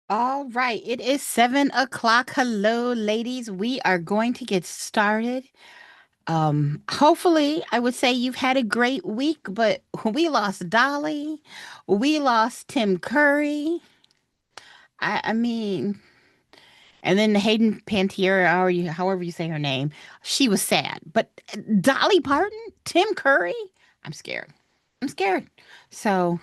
All right, it is 7 o'clock. Hello, ladies. We are going to get started. Hopefully, I would say you've had a great week, but we lost Dolly. We lost Tim Curry. I mean, and then Hayden Panettiere, or however you say her name, she was sad. But Dolly Parton, Tim Curry, I'm scared. I'm scared. So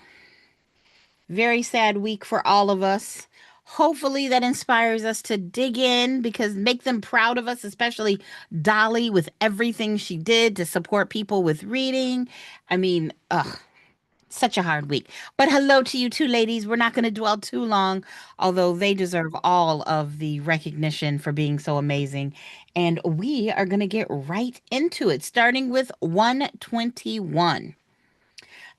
very sad week for all of us. Hopefully that inspires us to dig in because make them proud of us, especially Dolly with everything she did to support people with reading. I mean, ugh, such a hard week. But hello to you two ladies. We're not going to dwell too long, although they deserve all of the recognition for being so amazing. And we are going to get right into it, starting with 121.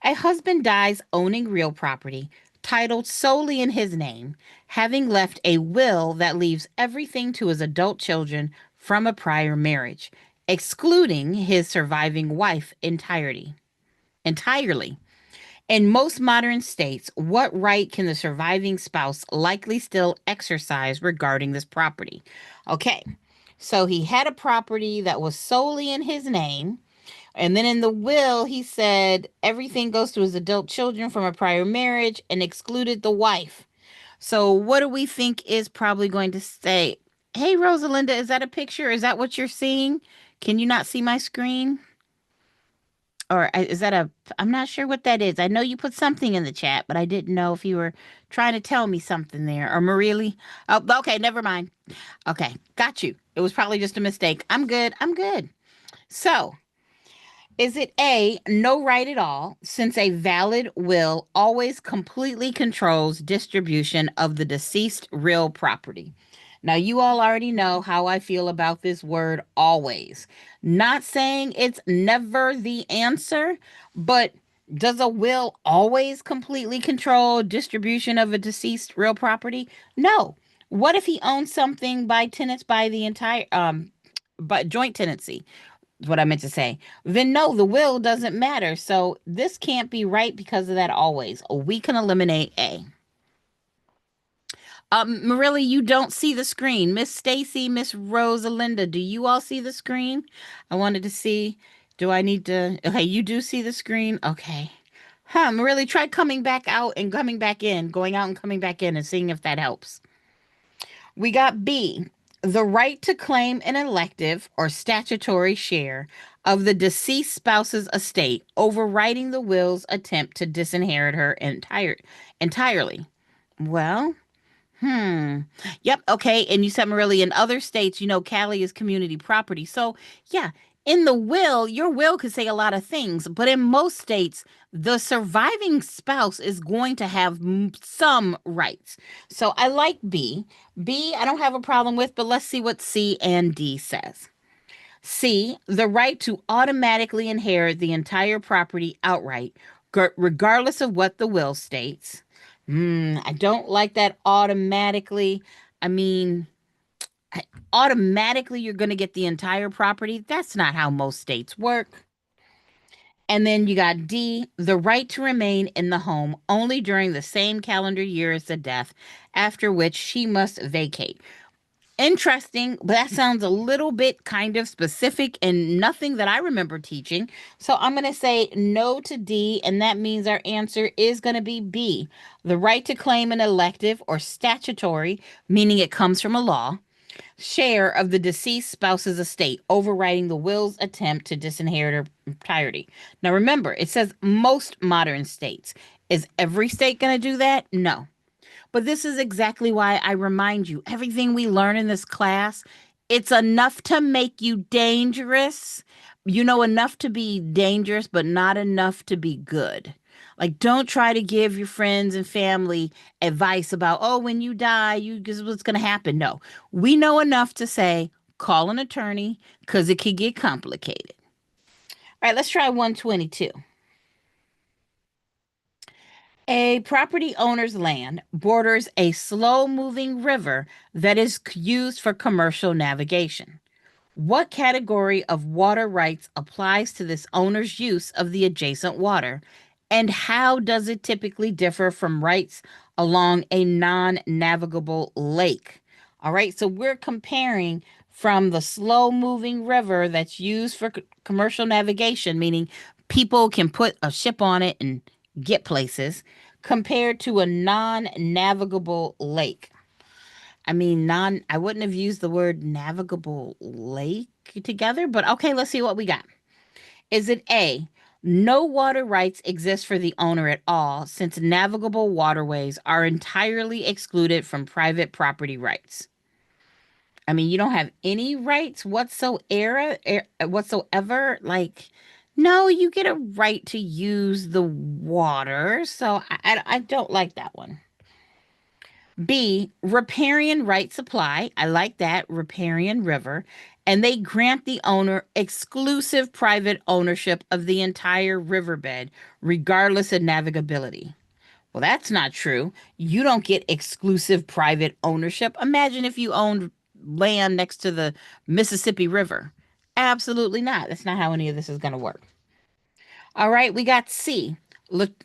A husband dies owning real property, titled solely in his name, having left a will that leaves everything to his adult children from a prior marriage, excluding his surviving wife entirely. In most modern states, what right can the surviving spouse likely still exercise regarding this property? Okay, so he had a property that was solely in his name. And then in the will, he said everything goes to his adult children from a prior marriage and excluded the wife. So, what do we think is probably going to say? Hey, Rosalinda, is that a picture? Is that what you're seeing? Can you not see my screen? Or is that a, I'm not sure what that is. I know you put something in the chat, but I didn't know if you were trying to tell me something there. Or Marie? Oh, okay, never mind. Okay, got you. It was probably just a mistake. I'm good. I'm good. So, is it A, no right at all, since a valid will always completely controls distribution of the deceased real property? Now, you all already know how I feel about this word always. Not saying it's never the answer, but does a will always completely control distribution of a deceased real property? No. What if he owns something by tenants by the entire by joint tenancy? Is what I meant to say. Then no, the will doesn't matter. So this can't be right because of that always. We can eliminate A. Marilla, you don't see the screen. Miss Stacy, Miss Rosalinda, do you all see the screen? I wanted to see. Do I need to? Okay, you do see the screen. Okay. Huh, Marilla, try coming back out and coming back in, going out and coming back in and seeing if that helps. We got B, the right to claim an elective or statutory share of the deceased spouse's estate, overriding the will's attempt to disinherit her entirely. Well, hmm. Yep. Okay. And you said, Marilla, in other states, Cali is community property. So, yeah, in the will, your will could say a lot of things, but in most states, the surviving spouse is going to have some rights. So I like B. B, I don't have a problem with, but let's see what C and D says. C, the right to automatically inherit the entire property outright, regardless of what the will states. I don't like that automatically. I mean, automatically you're going to get the entire property. That's not how most states work. And then you got D, the right to remain in the home only during the same calendar year as the death, after which she must vacate. Interesting, but that sounds a little bit kind of specific and nothing that I remember teaching. So I'm going to say no to D, and that means our answer is going to be B, the right to claim an elective or statutory, meaning it comes from a law, share of the deceased spouse's estate, overriding the will's attempt to disinherit her entirety. Now remember, it says most modern states. Is every state going to do that? No. But this is exactly why I remind you everything we learn in this class, it's enough to make you dangerous. Enough to be dangerous, but not enough to be good. Like, don't try to give your friends and family advice about, oh, when you die, this is what's going to happen. No, we know enough to say, call an attorney because it could get complicated. All right, let's try 122. A property owner's land borders a slow moving river that is used for commercial navigation. What category of water rights applies to this owner's use of the adjacent water? And how does it typically differ from rights along a non-navigable lake? All right, so we're comparing from the slow-moving river that's used for commercial navigation, meaning people can put a ship on it and get places, compared to a non-navigable lake. I mean, I wouldn't have used the word navigable lake together, but okay, let's see what we got. Is it A, no water rights exist for the owner at all since navigable waterways are entirely excluded from private property rights? I mean, you don't have any rights whatsoever. Like, no, you get a right to use the water. So I don't like that one. B, riparian rights apply. I like that, riparian river. And they grant the owner exclusive private ownership of the entire riverbed, regardless of navigability. Well, that's not true. You don't get exclusive private ownership. Imagine if you owned land next to the Mississippi River. Absolutely not. That's not how any of this is going to work. All right, we got C.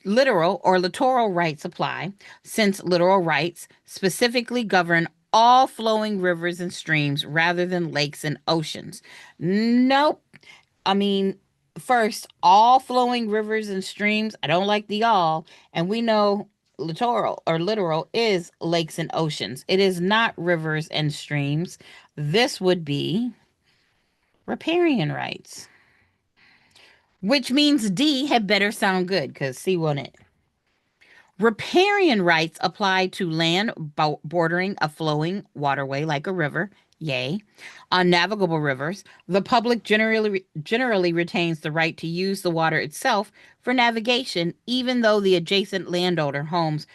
Literal or littoral rights apply, since littoral rights specifically govern all flowing rivers and streams rather than lakes and oceans. Nope. I mean, first, all flowing rivers and streams, I don't like the all, and we know littoral or literal is lakes and oceans. It is not rivers and streams. This would be riparian rights. Which means D had better sound good because C won it. Riparian rights apply to land bordering a flowing waterway like a river. Yay. On navigable rivers, the public generally retains the right to use the water itself for navigation, even though the adjacent landowner holds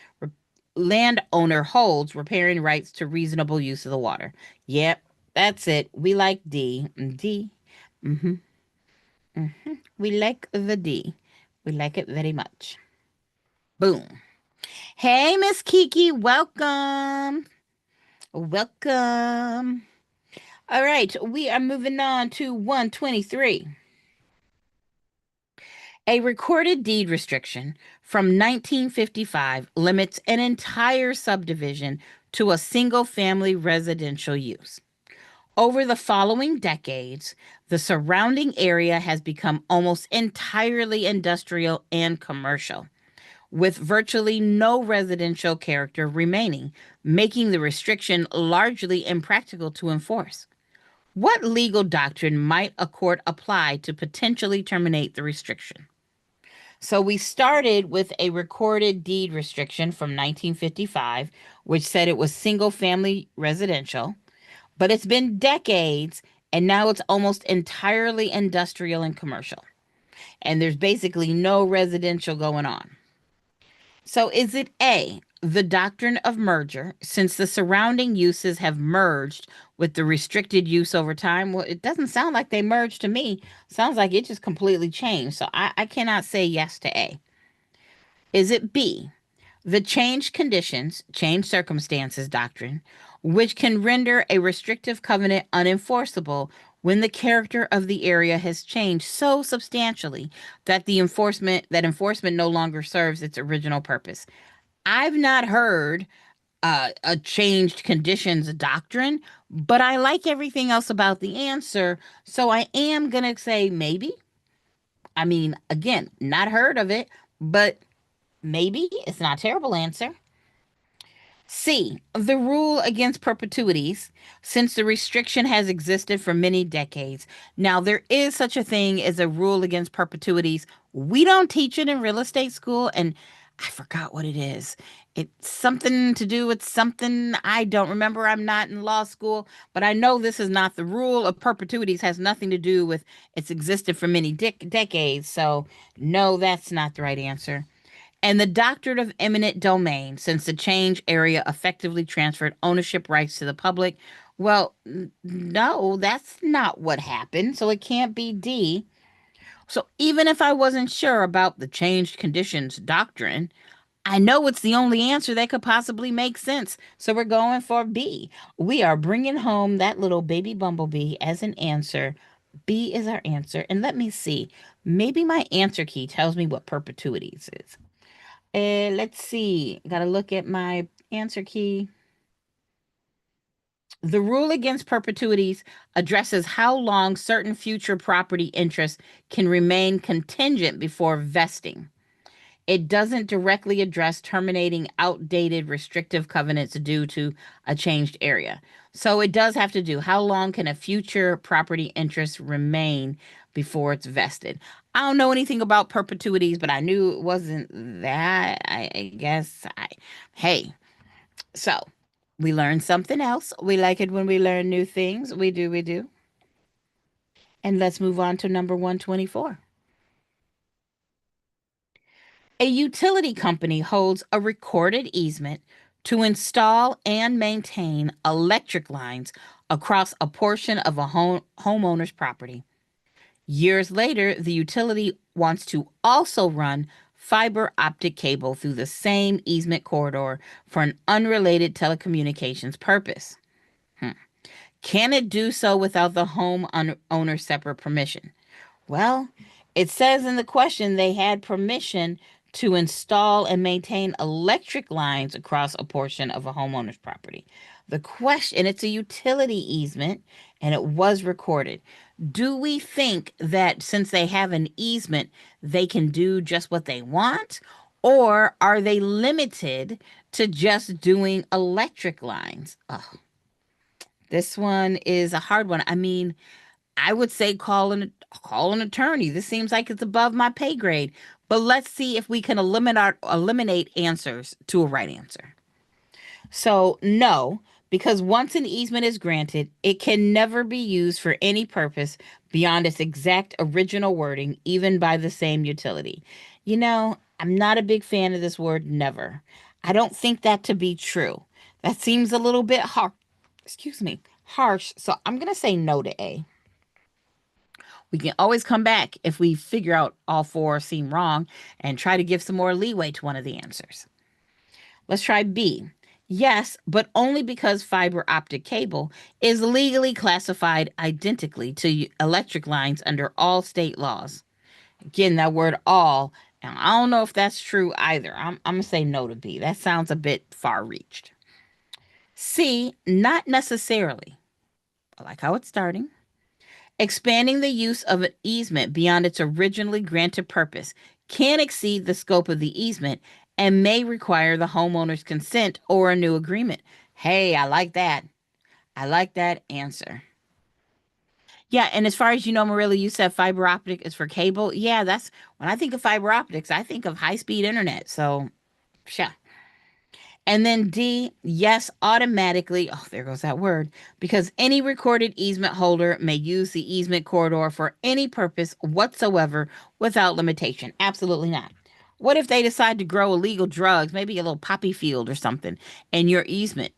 riparian rights to reasonable use of the water. Yep, that's it. We like D. D. Mm-hmm. Mm-hmm. We like the D. We like it very much. Boom. Hey, Miss Kiki, welcome. Welcome. All right, we are moving on to 123. A recorded deed restriction from 1955 limits an entire subdivision to a single family residential use. Over the following decades, the surrounding area has become almost entirely industrial and commercial, with virtually no residential character remaining, making the restriction largely impractical to enforce. What legal doctrine might a court apply to potentially terminate the restriction? So we started with a recorded deed restriction from 1955, which said it was single family residential, but it's been decades and now it's almost entirely industrial and commercial. And there's basically no residential going on. So is it A, the doctrine of merger, since the surrounding uses have merged with the restricted use over time? Well, it doesn't sound like they merged to me. Sounds like it just completely changed. So I cannot say yes to A. Is it B, the changed conditions, changed circumstances doctrine, which can render a restrictive covenant unenforceable when the character of the area has changed so substantially that enforcement no longer serves its original purpose? I've not heard a changed conditions doctrine, but I like everything else about the answer, so I am gonna say maybe. I mean, again, not heard of it, but maybe it's not a terrible answer. C, the rule against perpetuities, since the restriction has existed for many decades. Now, there is such a thing as a rule against perpetuities. We don't teach it in real estate school, and I forgot what it is. It's something to do with something I don't remember. I'm not in law school, but I know this is not the rule of perpetuities, has nothing to do with it's existed for many decades. So, no, that's not the right answer. And the doctrine of eminent domain, since the change area effectively transferred ownership rights to the public. Well, no, that's not what happened. So it can't be D. So even if I wasn't sure about the changed conditions doctrine, I know it's the only answer that could possibly make sense. So we're going for B. We are bringing home that little baby bumblebee as an answer. B is our answer. And let me see. Maybe my answer key tells me what perpetuities is. Let's see. Got to look at my answer key. The rule against perpetuities addresses how long certain future property interests can remain contingent before vesting. It doesn't directly address terminating outdated restrictive covenants due to a changed area. So it does have to do how long can a future property interest remain before it's vested. I don't know anything about perpetuities, but I knew it wasn't that. I guess hey, so we learned something else. We like it when we learn new things. We do, we do. And let's move on to number 124. A utility company holds a recorded easement to install and maintain electric lines across a portion of a homeowner's property. Years later, the utility wants to also run fiber optic cable through the same easement corridor for an unrelated telecommunications purpose. Can it do so without the homeowner's separate permission? Well, it says in the question they had permission to install and maintain electric lines across a portion of a homeowner's property. The question, it's a utility easement and it was recorded. Do we think that since they have an easement, they can do just what they want? Or are they limited to just doing electric lines? Oh, this one is a hard one. I mean, I would say call an attorney. This seems like it's above my pay grade. But let's see if we can eliminate answers to a right answer. So, no, because once an easement is granted, it can never be used for any purpose beyond its exact original wording, even by the same utility. You know, I'm not a big fan of this word never. I don't think that to be true. That seems a little bit hard. Excuse me, harsh. So I'm going to say no to A. We can always come back if we figure out all four seem wrong and try to give some more leeway to one of the answers. Let's try B. Yes, but only because fiber optic cable is legally classified identically to electric lines under all state laws. Again, that word all, and I don't know if that's true either. I'm going to say no to B. That sounds a bit far reached. C, not necessarily. I like how it's starting. Expanding the use of an easement beyond its originally granted purpose can exceed the scope of the easement and may require the homeowner's consent or a new agreement. Hey, I like that. I like that answer. Yeah, and as far as you know, Marilla, you said fiber optic is for cable. Yeah, that's when I think of fiber optics, I think of high-speed internet. So, yeah. And then D, yes, automatically. Oh, there goes that word. Because any recorded easement holder may use the easement corridor for any purpose whatsoever without limitation. Absolutely not. What if they decide to grow illegal drugs, maybe a little poppy field or something, in your easement?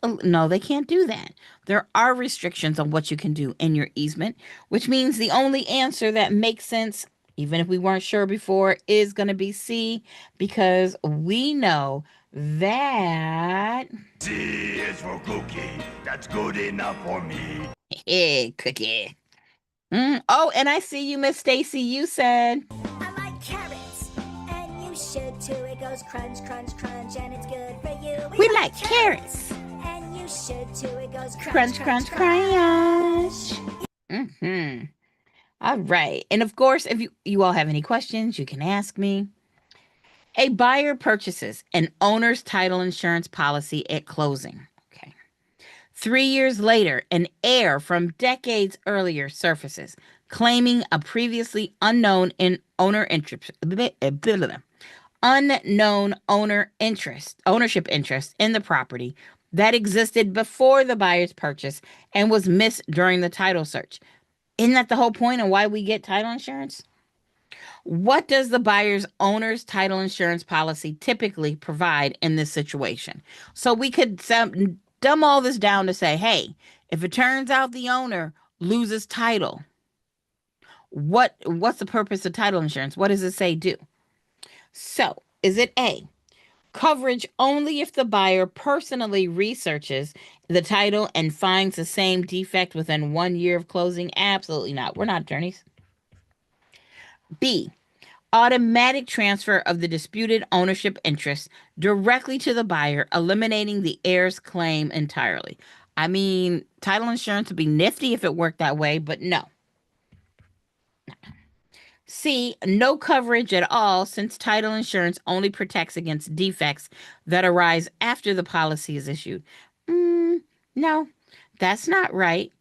No, they can't do that. There are restrictions on what you can do in your easement, which means the only answer that makes sense, even if we weren't sure before, is going to be C, because we know that. C is for cookie. That's good enough for me. Hey, cookie. Oh, and I see you, Miss Stacy. You said I like carrots, and you should too. It goes crunch, crunch, crunch, and it's good for you. we like carrots. And you should too. It goes Crunch, crunch, crunch. Mm-hmm. All right. And of course, if you all have any questions, you can ask me. A buyer purchases an owner's title insurance policy at closing. Okay. 3 years later, an heir from decades earlier surfaces, claiming a previously ownership interest in the property that existed before the buyer's purchase and was missed during the title search. Isn't that the whole point of why we get title insurance? What does the buyer's owner's title insurance policy typically provide in this situation? So we could dumb all this down to say, hey, if it turns out the owner loses title, what's the purpose of title insurance? What does it say do? So, is it A, Coverage only if the buyer personally researches the title and finds the same defect within 1 year of closing. Absolutely not. We're not attorneys. B, automatic transfer of the disputed ownership interest directly to the buyer, eliminating the heir's claim entirely. I mean, title insurance would be nifty if it worked that way, but no. C, no coverage at all, since title insurance only protects against defects that arise after the policy is issued. No, that's not right.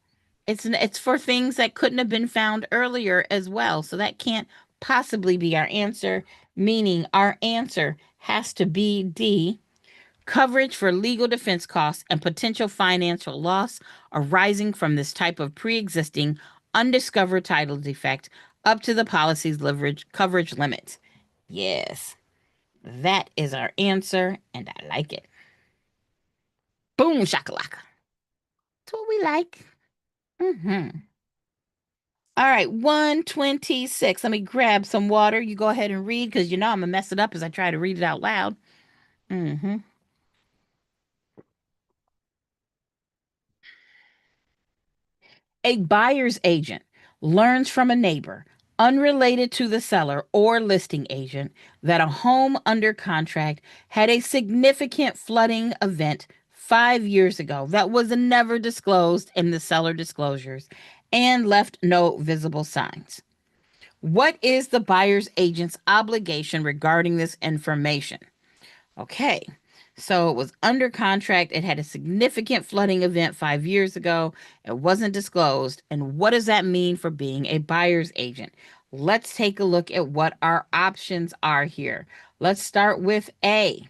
It's for things that couldn't have been found earlier as well. So that can't possibly be our answer, meaning our answer has to be D, coverage for legal defense costs and potential financial loss arising from this type of pre-existing undiscovered title defect up to the policy's coverage limits. Yes, that is our answer, and I like it. Boom shakalaka. That's what we like. All right, 126. Let me grab some water. You go ahead and read because you know I'm going to mess it up as I try to read it out loud. A buyer's agent learns from a neighbor, unrelated to the seller or listing agent, that a home under contract had a significant flooding event 5 years ago that was never disclosed in the seller disclosures and left no visible signs. What is the buyer's agent's obligation regarding this information? Okay. So it was under contract. It had a significant flooding event 5 years ago. It wasn't disclosed. And what does that mean for being a buyer's agent? Let's take a look at what our options are here. Let's start with A.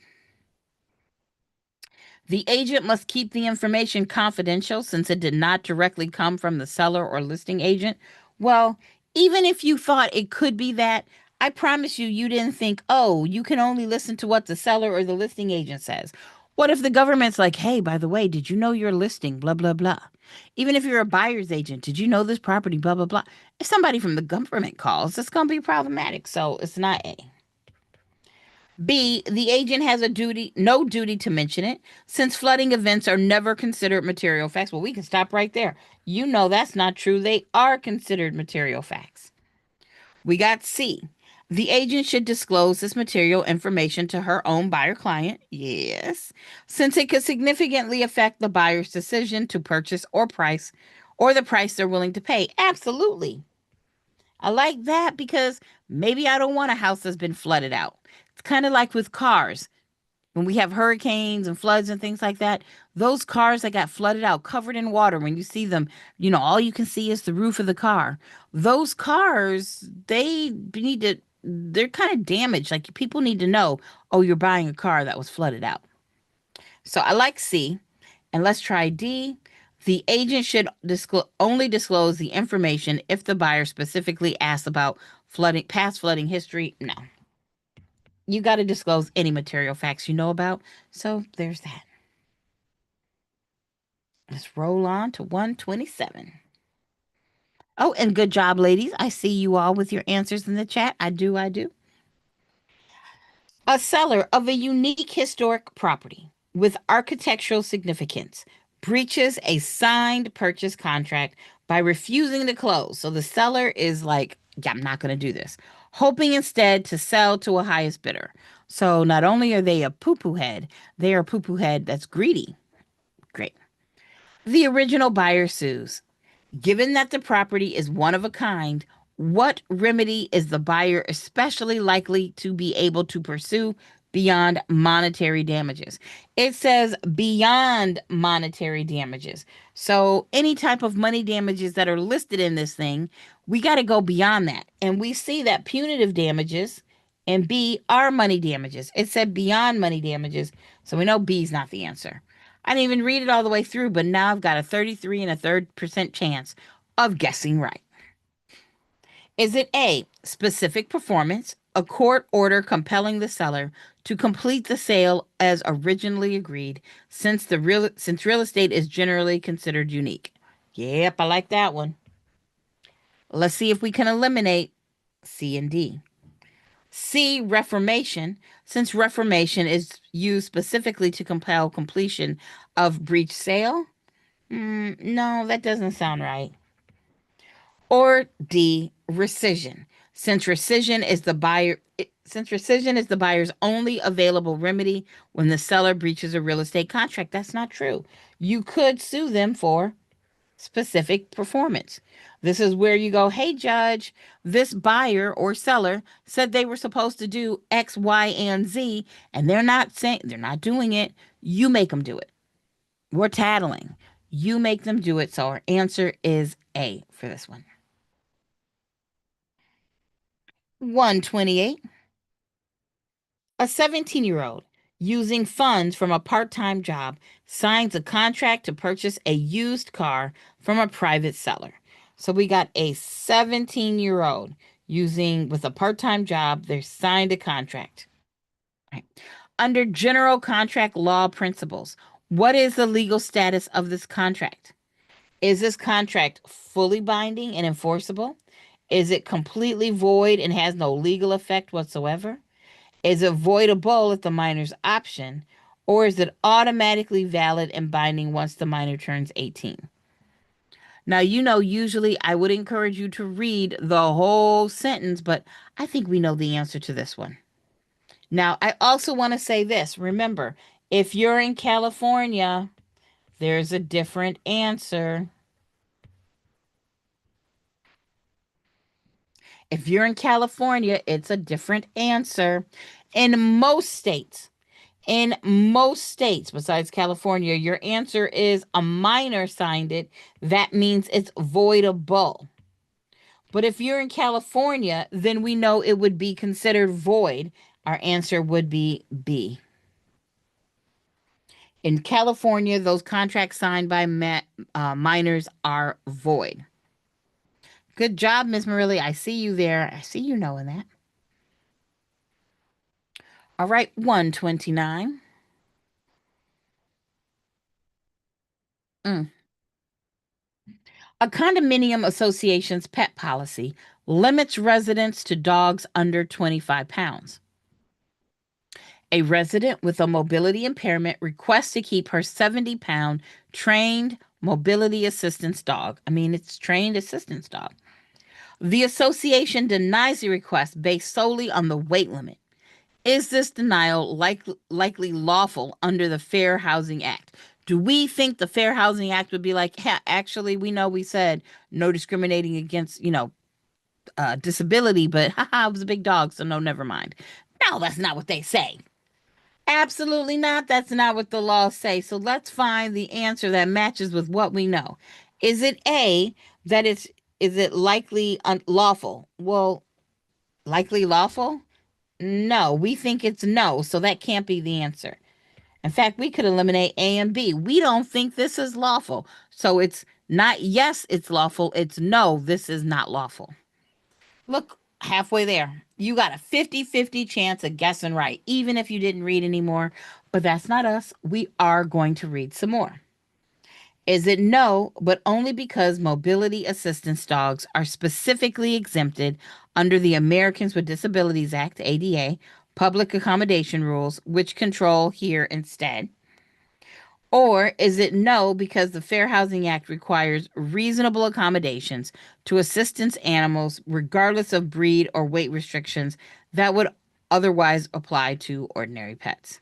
The agent must keep the information confidential since it did not directly come from the seller or listing agent. Well, even if you thought it could be that, I promise you, you didn't think, oh, you can only listen to what the seller or the listing agent says. What if the government's like, hey, by the way, did you know your listing, blah, blah, blah? Even if you're a buyer's agent, did you know this property, blah, blah, blah? If somebody from the government calls, it's going to be problematic. So it's not A. B, the agent has no duty to mention it, since flooding events are never considered material facts. Well, we can stop right there. You know that's not true. They are considered material facts. We got C. The agent should disclose this material information to her own buyer client. Yes. Since it could significantly affect the buyer's decision to purchase or the price they're willing to pay. Absolutely. I like that because maybe I don't want a house that's been flooded out. It's kind of like with cars. When we have hurricanes and floods and things like that, those cars that got flooded out, covered in water, when you see them, all you can see is the roof of the car. Those cars, they're kind of damaged. Like people need to know, oh, you're buying a car that was flooded out. So I like C. And let's try D. The agent should only disclose the information if the buyer specifically asks about past flooding history. No. You got to disclose any material facts you know about. So there's that. Let's roll on to 127. Oh, and good job, ladies. I see you all with your answers in the chat. I do. A seller of a unique historic property with architectural significance breaches a signed purchase contract by refusing to close. So the seller is like, yeah, I'm not going to do this, hoping instead to sell to a highest bidder. So not only are they a poo-poo head, they are a poo-poo head that's greedy. Great. The original buyer sues. Given that the property is one of a kind, what remedy is the buyer especially likely to be able to pursue beyond monetary damages? It says beyond monetary damages. So any type of money damages that are listed in this thing, we got to go beyond that. And we see that punitive damages and B are money damages. It said beyond money damages. So we know B is not the answer. I didn't even read it all the way through, but now I've got a 33 and a third percent chance of guessing right. Is it A, specific performance, a court order compelling the seller to complete the sale as originally agreed, since real estate is generally considered unique? Yep, I like that one. Let's see if we can eliminate C and D. C, reformation, since reformation is used specifically to compel completion of breach sale. No, that doesn't sound right. Or D, rescission, since rescission is the buyer's only available remedy when the seller breaches a real estate contract. That's not true. You could sue them for specific performance. This is where you go, hey, judge, this buyer or seller said they were supposed to do X, Y, and Z, and they're not doing it. You make them do it. We're tattling. You make them do it. So our answer is A for this one. 128. A 17-year-old using funds from a part-time job signs a contract to purchase a used car from a private seller. So we got a 17-year-old using with a part-time job, they signed a contract. Right. Under general contract law principles, what is the legal status of this contract? Is this contract fully binding and enforceable? Is it completely void and has no legal effect whatsoever? Is it voidable at the minor's option, or is it automatically valid and binding once the minor turns 18? Now, usually I would encourage you to read the whole sentence, but I think we know the answer to this one. Now, I also want to say this. Remember, if you're in California, there's a different answer. If you're in California, it's a different answer. In most states besides California, your answer is a minor signed it. That means it's voidable. But if you're in California, then we know it would be considered void. Our answer would be B. In California, those contracts signed by minors are void. Good job, Ms. Marilli. I see you there. I see you knowing that. All right, 129. A condominium association's pet policy limits residents to dogs under 25 pounds. A resident with a mobility impairment requests to keep her 70-pound trained mobility assistance dog. It's trained assistance dog. The association denies the request based solely on the weight limit. Is this denial likely lawful under the Fair Housing Act? Do we think the Fair Housing Act would be like, yeah, actually, we know we said no discriminating against, disability, but it was a big dog, so no, never mind. No, that's not what they say. Absolutely not. That's not what the laws say. So let's find the answer that matches with what we know. Is it A, that is it likely unlawful? Well, likely lawful? No, we think it's no, so that can't be the answer. In fact, we could eliminate A and B. We don't think this is lawful. So it's not yes, it's lawful. It's no, this is not lawful. Look, halfway there. You got a 50-50 chance of guessing right, even if you didn't read anymore. But that's not us. We are going to read some more. Is it no, but only because mobility assistance dogs are specifically exempted under the Americans with Disabilities Act, ADA, public accommodation rules, which control here instead? Or is it no, because the Fair Housing Act requires reasonable accommodations to assistance animals, regardless of breed or weight restrictions that would otherwise apply to ordinary pets?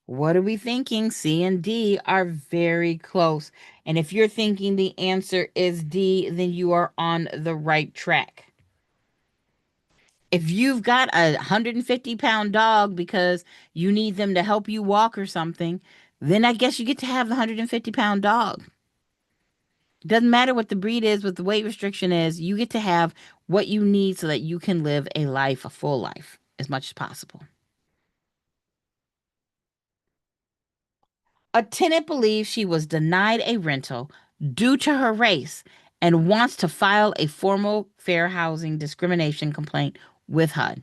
What are we thinking? C and D are very close. And if you're thinking the answer is D, then you are on the right track. If you've got a 150-pound dog because you need them to help you walk or something, then I guess you get to have the 150-pound dog. It doesn't matter what the breed is, what the weight restriction is, you get to have what you need so that you can live a full life, as much as possible. A tenant believes she was denied a rental due to her race and wants to file a formal fair housing discrimination complaint with HUD.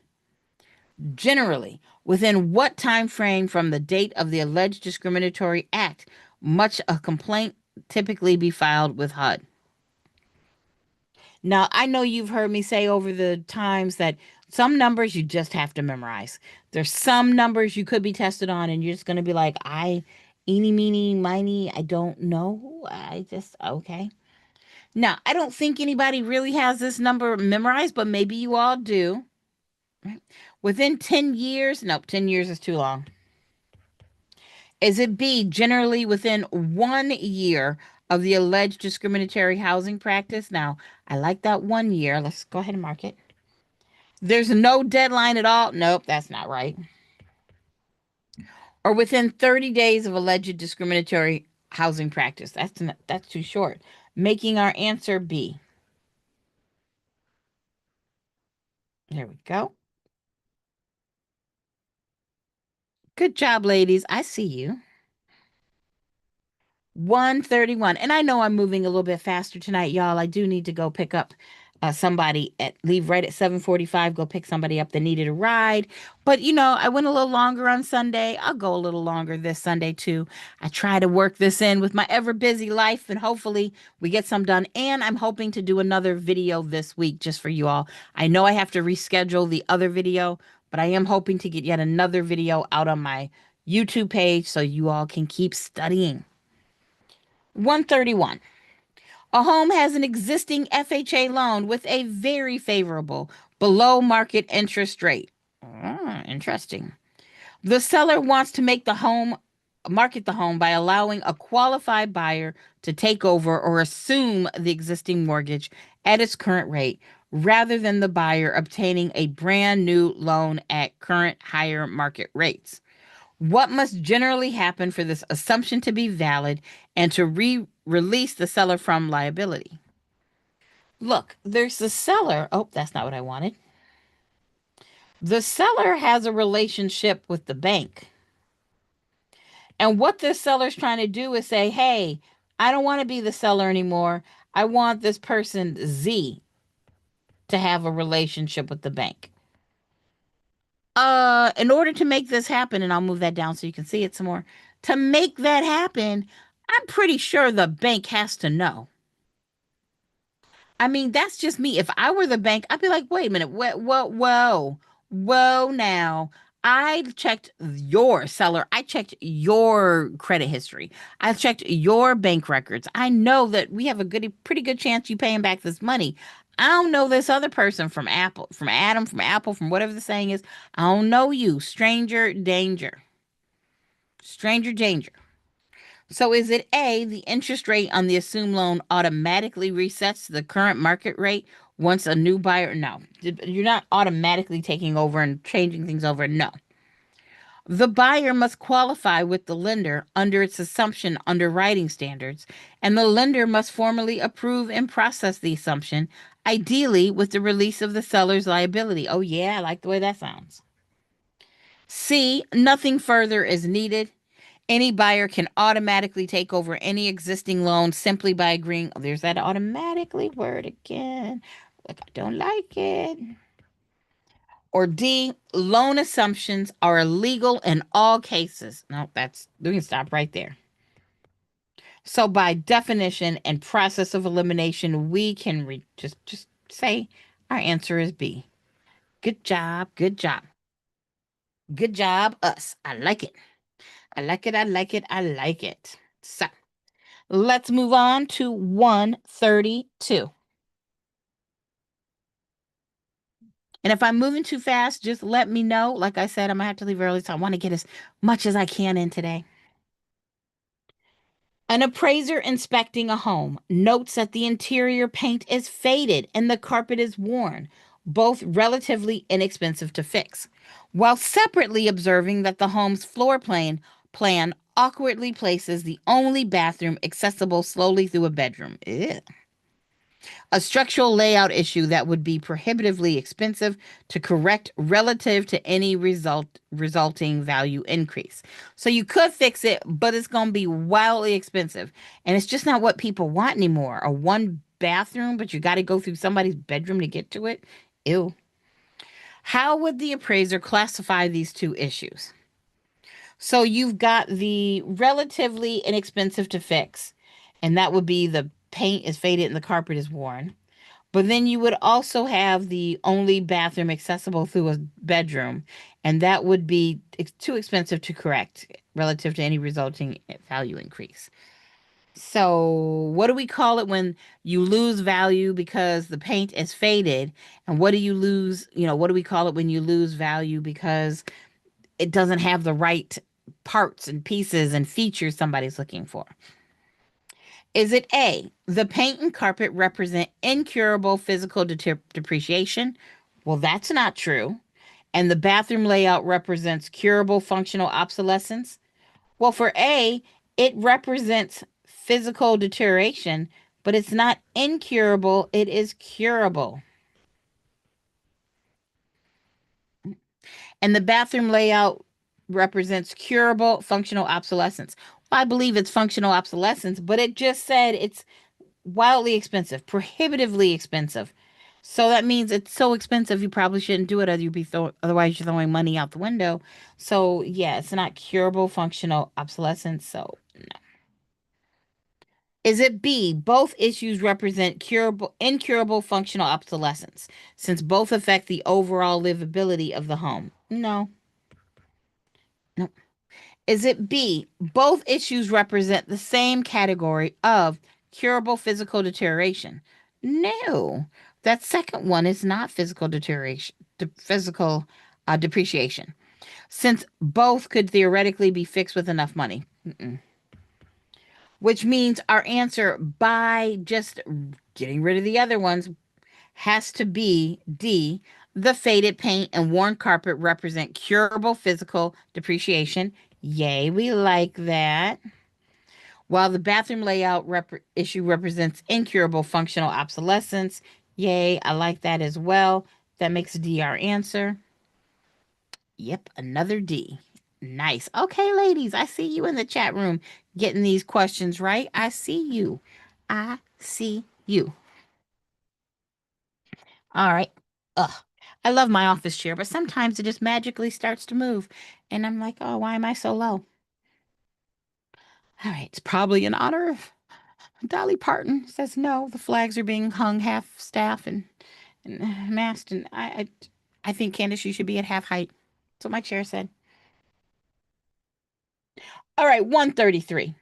Generally, within what time frame from the date of the alleged discriminatory act must a complaint typically be filed with HUD? Now, I know you've heard me say over the times that some numbers you just have to memorize. There's some numbers you could be tested on, and you're just going to be like, eeny, meeny, miny, I don't know. Okay. Now, I don't think anybody really has this number memorized, but maybe you all do. Right? Within 10 years, nope, 10 years is too long. Is it B, generally within 1 year of the alleged discriminatory housing practice? Now, I like that 1 year. Let's go ahead and mark it. There's no deadline at all. Nope, that's not right. Or within 30 days of alleged discriminatory housing practice. That's too short. Making our answer B. There we go. Good job, ladies. I see you. 131. And I know I'm moving a little bit faster tonight, y'all. I do need to go pick up somebody leave right at 7:45, go pick somebody up that needed a ride. But I went a little longer on Sunday. I'll go a little longer this Sunday too. I try to work this in with my ever busy life, and hopefully we get some done. And I'm hoping to do another video this week just for you all. I know I have to reschedule the other video, but I am hoping to get yet another video out on my YouTube page so you all can keep studying. 131. A home has an existing FHA loan with a very favorable below market interest rate. Interesting. The seller wants to market the home by allowing a qualified buyer to take over or assume the existing mortgage at its current rate rather than the buyer obtaining a brand new loan at current higher market rates. What must generally happen for this assumption to be valid and to release the seller from liability? Look, there's the seller. Oh, that's not what I wanted. The seller has a relationship with the bank. And what this seller's trying to do is say, hey, I don't want to be the seller anymore. I want this person Z to have a relationship with the bank. In order to make this happen, and I'll move that down so you can see it some more. To make that happen, I'm pretty sure the bank has to know. I mean, that's just me. If I were the bank, I'd be like, wait a minute, whoa, now. I checked your seller. I checked your credit history. I checked your bank records. I know that we have pretty good chance you paying back this money. I don't know this other person from Apple, from Adam, from Apple, from whatever the saying is. I don't know you. Stranger danger. Stranger danger. So is it A, the interest rate on the assumed loan automatically resets to the current market rate once a new buyer? No, you're not automatically taking over and changing things over. No. The buyer must qualify with the lender under its assumption underwriting standards, and the lender must formally approve and process the assumption, ideally with the release of the seller's liability. Oh, yeah, I like the way that sounds. C, nothing further is needed. Any buyer can automatically take over any existing loan simply by agreeing. Oh, there's that automatically word again. Like, I don't like it. Or D, loan assumptions are illegal in all cases. No, we can stop right there. So by definition and process of elimination, we can just say our answer is B. Good job, good job. Good job, us. I like it. I like it, I like it, I like it. So let's move on to 132. And if I'm moving too fast, just let me know. Like I said, I'm gonna have to leave early, so I want to get as much as I can in today. An appraiser inspecting a home notes that the interior paint is faded and the carpet is worn, both relatively inexpensive to fix, while separately observing that the home's floor plan awkwardly places the only bathroom accessible slowly through a bedroom. Ew. A structural layout issue that would be prohibitively expensive to correct relative to any resulting value increase. So you could fix it, but it's going to be wildly expensive. And it's just not what people want anymore. A one bathroom, but you got to go through somebody's bedroom to get to it. Ew. How would the appraiser classify these two issues? So you've got the relatively inexpensive to fix, and that would be the paint is faded and the carpet is worn. But then you would also have the only bathroom accessible through a bedroom, and that would be too expensive to correct relative to any resulting value increase. So, what do we call it when you lose value because the paint is faded? And what do you lose? What do we call it when you lose value because it doesn't have the right parts and pieces and features somebody's looking for? Is it A, the paint and carpet represent incurable physical depreciation? Well, that's not true. And the bathroom layout represents curable functional obsolescence? Well, for A, it represents physical deterioration, but it's not incurable, it is curable. And the bathroom layout represents curable functional obsolescence. Well, I believe it's functional obsolescence, but it just said it's wildly expensive, prohibitively expensive. So that means it's so expensive you probably shouldn't do it, otherwise you're throwing money out the window. So yeah, it's not curable functional obsolescence. So is it B? Both issues represent incurable functional obsolescence, since both affect the overall livability of the home. No, no. Is it B? Both issues represent the same category of curable physical deterioration. No, that second one is not physical deterioration, physical depreciation, since both could theoretically be fixed with enough money. Mm-mm. Which means our answer by just getting rid of the other ones has to be D. The faded paint and worn carpet represent curable physical depreciation. Yay, we like that. While the bathroom layout issue represents incurable functional obsolescence. Yay, I like that as well. That makes D our answer. Yep, another D. Nice. Okay, ladies, I see you in the chat room getting these questions right. I see you. I see you. All right. Ugh. I love my office chair, but sometimes it just magically starts to move. And I'm like, oh, why am I so low? All right. It's probably in honor of Dolly Parton. Says no, the flags are being hung half staff and mast. And I think, Candace, you should be at half height. That's what my chair said. All right. 133.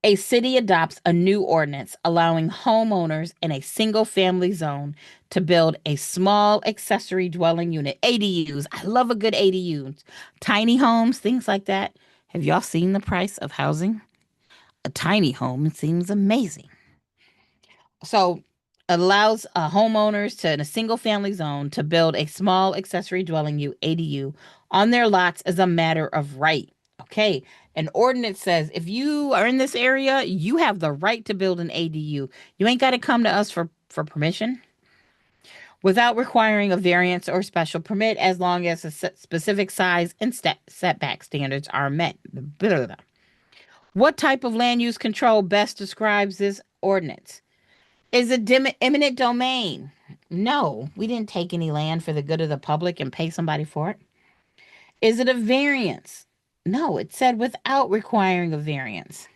A city adopts a new ordinance allowing homeowners in a single family zone to build a small accessory dwelling unit, ADUs. I love a good ADU. Tiny homes, things like that. Have y'all seen the price of housing? A tiny home, it seems amazing. So allows homeowners to in a single family zone to build a small accessory dwelling unit, ADU, on their lots as a matter of right. Okay. An ordinance says if you are in this area, you have the right to build an ADU. You ain't got to come to us for permission without requiring a variance or special permit as long as a specific size and setback standards are met. Blah, blah, blah. What type of land use control best describes this ordinance? Is it eminent domain? No, we didn't take any land for the good of the public and pay somebody for it. Is it a variance? No, it said without requiring a variance.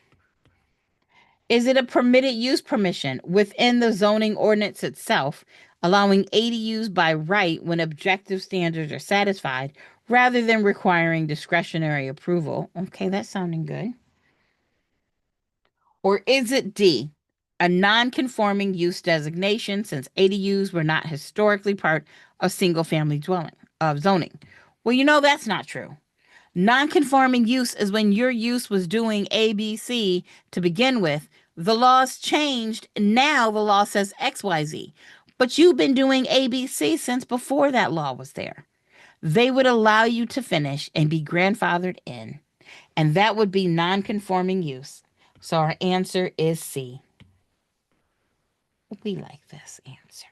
Is it a permitted use permission within the zoning ordinance itself, allowing ADUs by right when objective standards are satisfied, rather than requiring discretionary approval? Okay, that's sounding good. Or is it D, a non-conforming use designation since ADUs were not historically part of single-family dwelling of zoning? Well, that's not true. Non-conforming use is when your use was doing ABC to begin with. The laws changed. Now the law says XYZ. But you've been doing ABC since before that law was there. They would allow you to finish and be grandfathered in. And that would be non-conforming use. So our answer is C. We like this answer.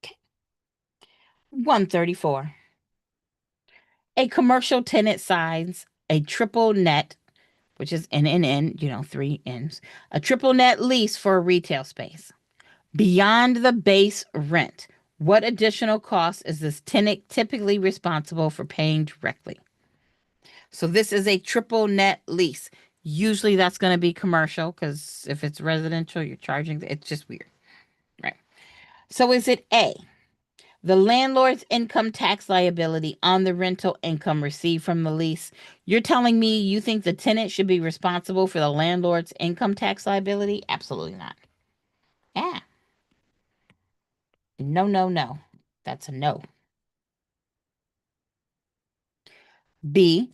Okay. 134. A commercial tenant signs a triple net, which is NNN, 3 N's, a triple net lease for a retail space. Beyond the base rent, what additional cost is this tenant typically responsible for paying directly? So this is a triple net lease. Usually that's going to be commercial because if it's residential, you're charging. It's just weird. Right. So is it A, the landlord's income tax liability on the rental income received from the lease? You're telling me you think the tenant should be responsible for the landlord's income tax liability? Absolutely not. Yeah. No, no, no. That's a no. B,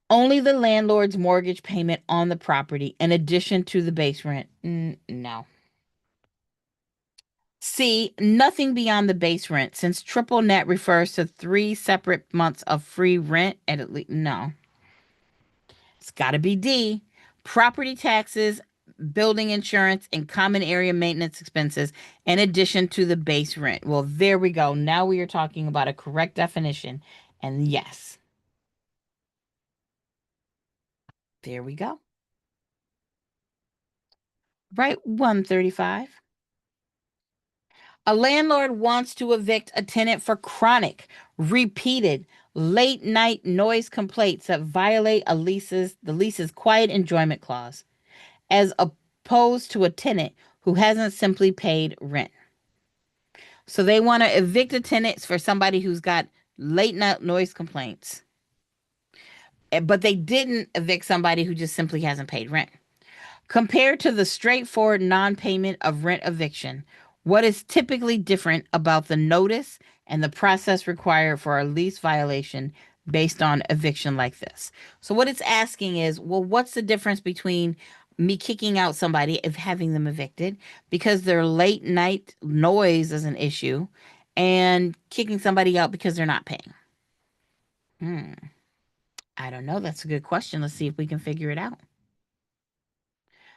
only the landlord's mortgage payment on the property in addition to the base rent. No. C, nothing beyond the base rent, since triple net refers to 3 separate months of free rent at least. No. It's got to be D, property taxes, building insurance, and common area maintenance expenses in addition to the base rent. Well, there we go. Now we are talking about a correct definition. And yes, there we go. Right, 135. A landlord wants to evict a tenant for chronic, repeated, late night noise complaints that violate the lease's quiet enjoyment clause, as opposed to a tenant who hasn't simply paid rent. So they want to evict a tenant for somebody who's got late night noise complaints, but they didn't evict somebody who just simply hasn't paid rent. Compared to the straightforward non-payment of rent eviction, what is typically different about the notice and the process required for a lease violation based on eviction like this? So what it's asking is, well, what's the difference between me kicking out somebody if having them evicted because their late night noise is an issue and kicking somebody out because they're not paying? I don't know. That's a good question. Let's see if we can figure it out.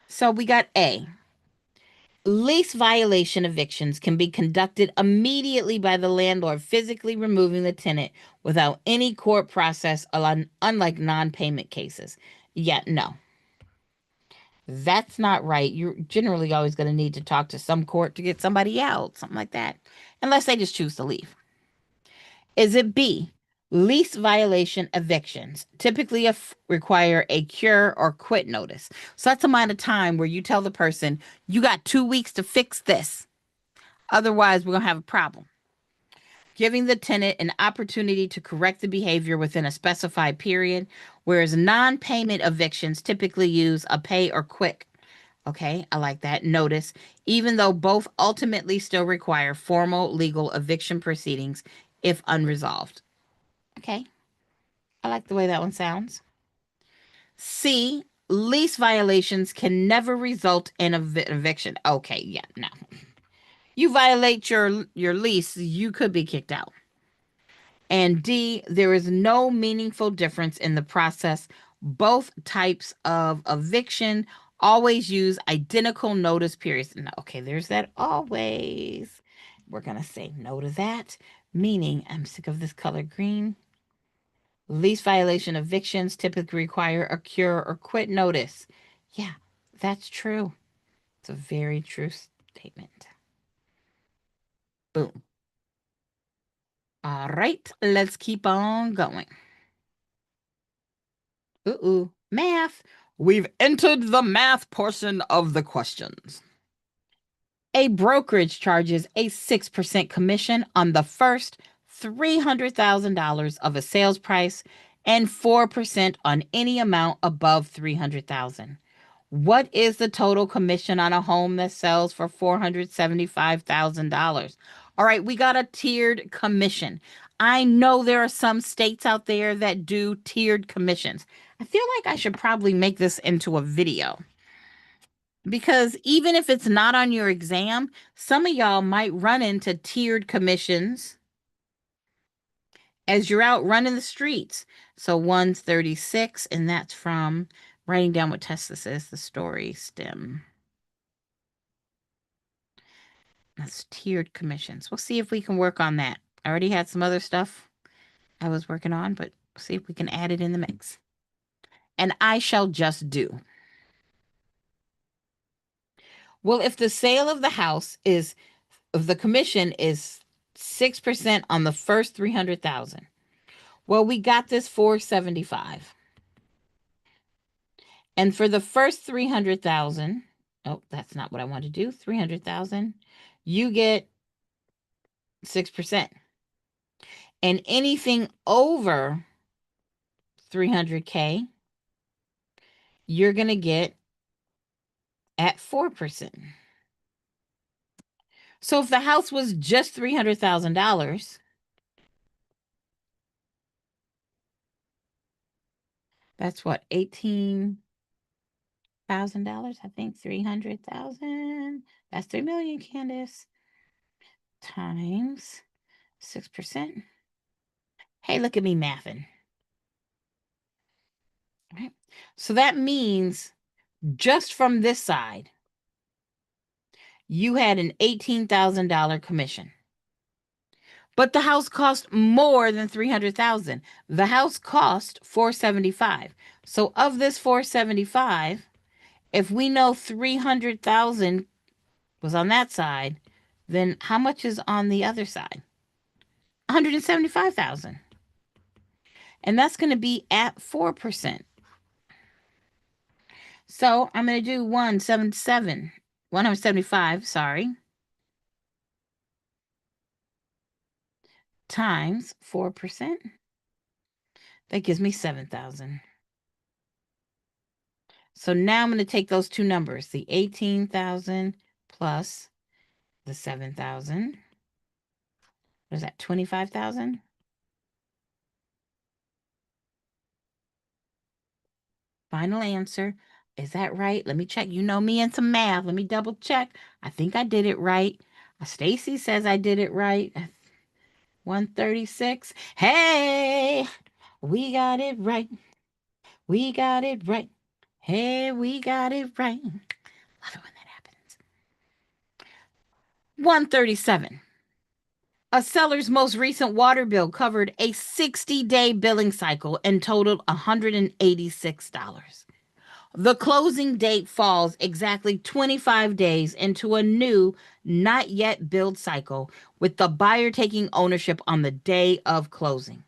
So we got A. Lease violation evictions can be conducted immediately by the landlord physically removing the tenant without any court process, unlike non-payment cases. Yeah, no. That's not right. You're generally always going to need to talk to some court to get somebody out, something like that, unless they just choose to leave. Is it B? Lease violation evictions typically require a cure or quit notice. So that's a amount of time where you tell the person, you got 2 weeks to fix this. Otherwise, we're going to have a problem. Giving the tenant an opportunity to correct the behavior within a specified period, whereas non-payment evictions typically use a pay or quit. Okay, I like that. Notice, even though both ultimately still require formal legal eviction proceedings if unresolved. Okay, I like the way that one sounds. C, lease violations can never result in eviction. Okay, yeah, no. You violate your lease, you could be kicked out. And D, there is no meaningful difference in the process. Both types of eviction always use identical notice periods. No, okay, there's that always. We're going to say no to that, meaning I'm sick of this color green. Lease violation evictions typically require a cure or quit notice. Yeah, that's true. It's a very true statement. Boom. All right, let's keep on going. Ooh, math. We've entered the math portion of the questions. A brokerage charges a 6% commission on the first $300,000 of a sales price and 4% on any amount above $300,000. What is the total commission on a home that sells for $475,000? All right, we got a tiered commission. I know there are some states out there that do tiered commissions. I feel like I should probably make this into a video because even if it's not on your exam, some of y'all might run into tiered commissions as you're out running the streets. So 136, and that's from writing down what test this is, the story stem. That's tiered commissions. We'll see if we can work on that. I already had some other stuff I was working on, but see if we can add it in the mix. And I shall just do. Well, if the sale of the house is, if the commission is 6% on the first 300,000, well, we got this 475. And for the first 300,000, oh, that's not what I want to do. 300,000, you get 6%. And anything over 300K, you're going to get at 4%. So if the house was just $300,000, that's what, $18,000, I think. 300,000. That's 3 million, Candace. Times 6%. Hey, look at me mathing. All right. So that means just from this side, you had an $18,000 commission. But the house cost more than 300,000. The house cost 475. So of this 475, if we know 300,000 was on that side, then how much is on the other side? 175,000. And that's going to be at 4%. So I'm going to do 175, sorry, times 4%. That gives me 7,000. So now I'm going to take those two numbers, the 18,000 plus the 7,000. What is that, 25,000? Final answer. Is that right? Let me check. You know me and some math. Let me double check. I think I did it right. Stacy says I did it right. 136. Hey, we got it right. We got it right. Hey, we got it right. Love it when that happens. 137. A seller's most recent water bill covered a 60-day billing cycle and totaled $186. The closing date falls exactly 25 days into a new, not yet billed cycle, with the buyer taking ownership on the day of closing.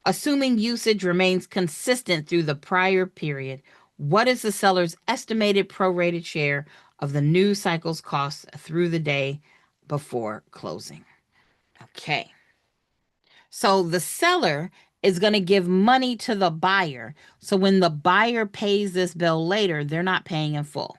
Assuming usage remains consistent through the prior period, what is the seller's estimated prorated share of the new cycle's costs through the day before closing? Okay. So the seller is going to give money to the buyer. So when the buyer pays this bill later, they're not paying in full.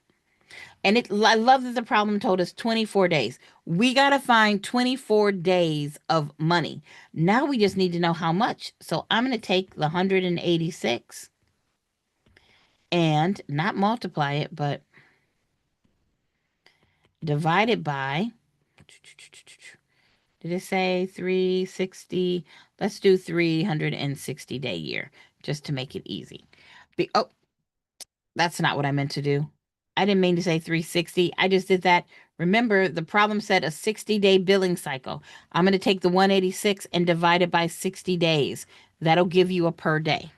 And I love that the problem told us 24 days. We got to find 24 days of money. Now we just need to know how much. So I'm going to take the 186 and not multiply it, but divide it by, did it say 360? Let's do 360 day year just to make it easy. Oh, that's not what I meant to do. I didn't mean to say 360. I just did that. Remember, the problem said a 60-day billing cycle. I'm going to take the 186 and divide it by 60 days. That'll give you a per day.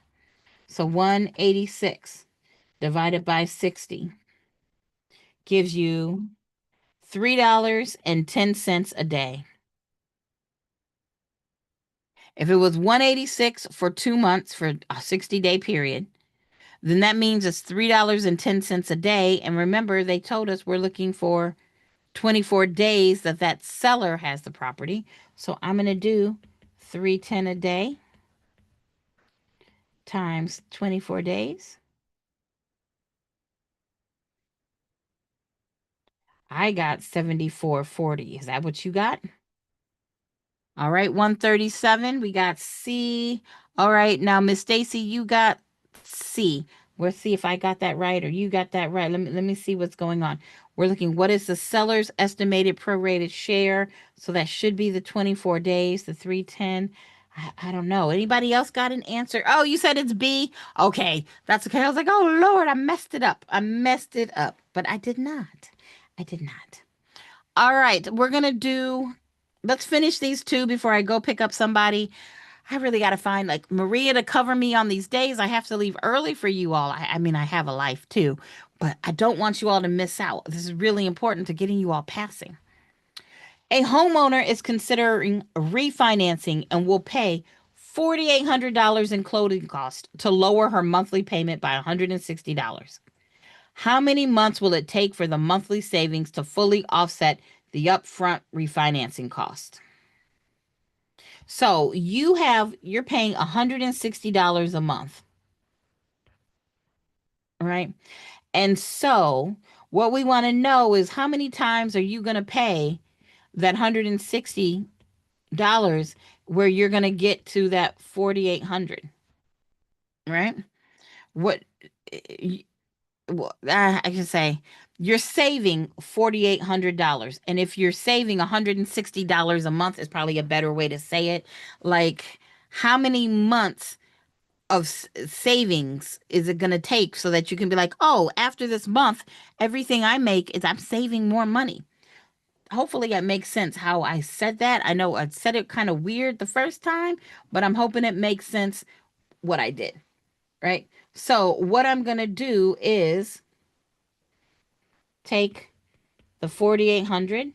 So 186 divided by 60 gives you $3.10 a day. If it was 186 for 2 months for a 60-day period, then that means it's $3.10 a day. And remember, they told us we're looking for 24 days that seller has the property. So I'm going to do $3.10 a day times 24 days. I got 74.40. Is that what you got? All right, 137. We got C. All right, now Miss Stacy, you got C. We'll see if I got that right or you got that right. Let me see what's going on. We're looking, what is the seller's estimated prorated share? So that should be the 24 days, the 310. I don't know. Anybody else got an answer? Oh, you said it's B? Okay, that's okay. I was like, oh, Lord, I messed it up. But I did not. All right, we're going to do, let's finish these two before I go pick up somebody. I really got to find like Maria to cover me on these days. I have to leave early for you all. I mean, I have a life too, but I don't want you all to miss out. This is really important to getting you all passing. A homeowner is considering refinancing and will pay $4,800 in closing costs to lower her monthly payment by $160. How many months will it take for the monthly savings to fully offset the upfront refinancing cost? So you're paying $160 a month, right? And so what we want to know is how many times are you going to pay that $160 where you're going to get to that 4,800, right? What I can say you're saving $4,800. And if you're saving $160 a month is probably a better way to say it. Like, how many months of savings is it going to take so that you can be like, oh, after this month, everything I make is I'm saving more money. Hopefully it makes sense how I said that. I know I said it kind of weird the first time, but I'm hoping it makes sense what I did, right? So what I'm going to do is take the 4,800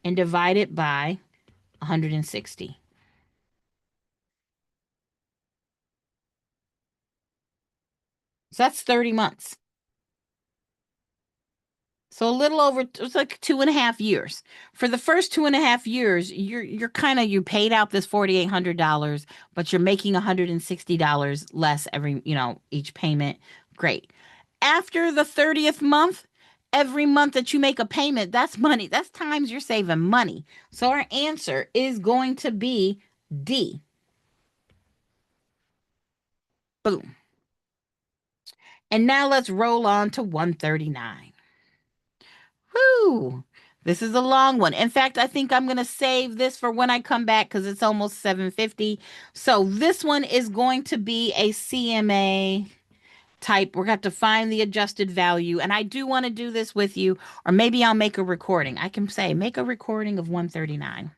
and divide it by 160. So that's 30 months. So a little over, it's like 2.5 years. For the first 2.5 years, you're kind of, you paid out this $4,800, but you're making $160 less every, each payment. Great. After the 30th month, every month that you make a payment, that's money. That's times you're saving money. So our answer is going to be D. Boom. And now let's roll on to 139. Whoo! This is a long one. In fact, I think I'm going to save this for when I come back because it's almost 7:50. So this one is going to be a CMA type. We're going to have to find the adjusted value. And I do want to do this with you, or maybe I'll make a recording. I can say, make a recording of 139.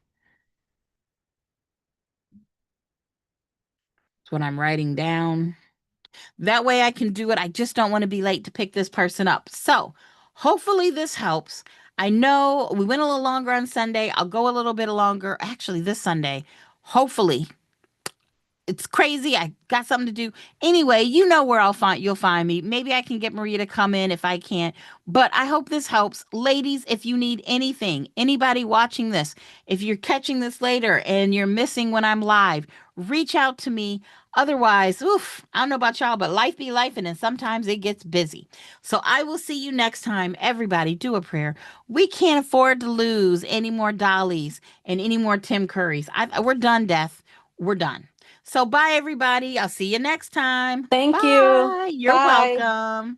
That's what I'm writing down. That way I can do it. I just don't want to be late to pick this person up. So hopefully this helps. I know we went a little longer on Sunday. I'll go a little bit longer. Actually, this Sunday, hopefully. It's crazy. I got something to do. Anyway, you know where you'll find me. Maybe I can get Maria to come in if I can't. But I hope this helps. Ladies, if you need anything, anybody watching this, if you're catching this later and you're missing when I'm live, reach out to me. Otherwise, I don't know about y'all, but life be life, and sometimes it gets busy. So I will see you next time. Everybody, do a prayer. We can't afford to lose any more Dollies and any more Tim Currys. We're done, Death. We're done. So bye, everybody. I'll see you next time. Thank you. Bye. You're Bye. welcome.